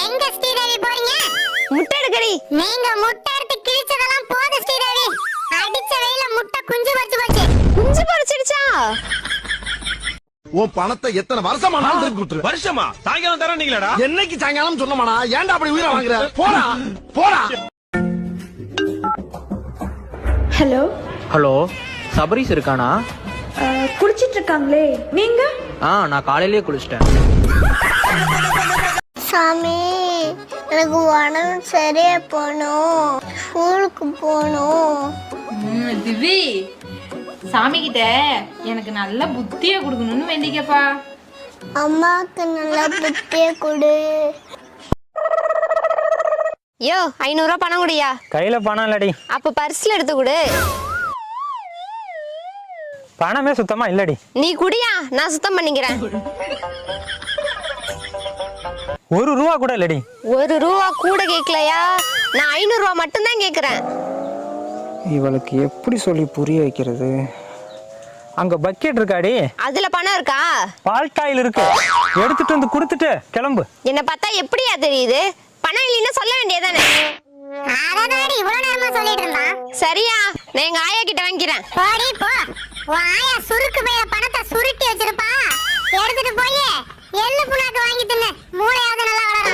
எங்க ஸ்ரீதேவி போறீங்க? முட்டை எடுக்கடி. நீங்க முட்டை எடுத்து கிழிச்சதெல்லாம் போது ஸ்ரீதேவி. அடிச்ச வெயில முட்டை குஞ்சு பறிச்சு போச்சு. குஞ்சு பறிச்சிடுச்சா? உன் பணத்தை எத்தனை வருஷமா நான் திருப்பி கொடுத்துரு. வருஷமா? சாயங்காலம் தர நீங்களடா? என்னைக்கு சாயங்காலம் சொன்னமாடா? ஏன்டா அப்படி உயிரை வாங்குற? போடா போடா. ஹலோ ஹலோ, சபரிஸ் இருக்கானா? குளிச்சிட்டு இருக்காங்களே, நீங்க? நான் காலையிலேயே குளிச்சிட்டேன். சாமி, எனக்கு உடம்பு சரியா போகணும், ஸ்கூலுக்கு போகணும். திவி, சாமி கிட்ட எனக்கு நல்ல புத்திய கொடுக்கணும்னு வேண்டிக்கப்பா. அம்மாக்கு நல்ல புத்திய கொடு. யோ 500 ரூபாய் பணம் குடியா. கையில பணம் இல்லடி. அப்ப பர்ஸ்ல எடுத்து கொடு. பணமே சுத்தமா இல்லடி. நீ குடியா, நான் சுத்தம் பண்ணிக்கிறேன். 1 ரூபா கூட இல்லடி. 1 ரூபா கூட கேட்கலையா? நான் 500 ரூபா மட்டும் தான் கேக்குறேன். இவளுக்கு எப்படி சொல்லி புரிய வைக்கிறது? அங்க பக்கெட் இருக்காடி. அதுல பணம் இருக்கா? பால் காயில் இருக்கு, எடுத்துட்டு வந்து கொடுத்துட்டு கிளம்பு. என்ன பார்த்தா எப்படியா தெரியுது? பணம் இல்லைன்னா சொல்ல வேண்டியதானே. அதனால இவ்வளவு நேரமா சொல்லிட்டு இருந்தான். சரியா, நான் எங்க ஆயா கிட்ட வாங்கிக்கிறேன். போடி போ. உன் ஆயா சுருக்கு பையில பணத்தை சுருட்டி வச்சிருப்பா. எடுத்துட்டு போய் எள்ளு புண்ணாக்கு வாங்கி தின்னு. மூளையாவது நல்லா வளரும்.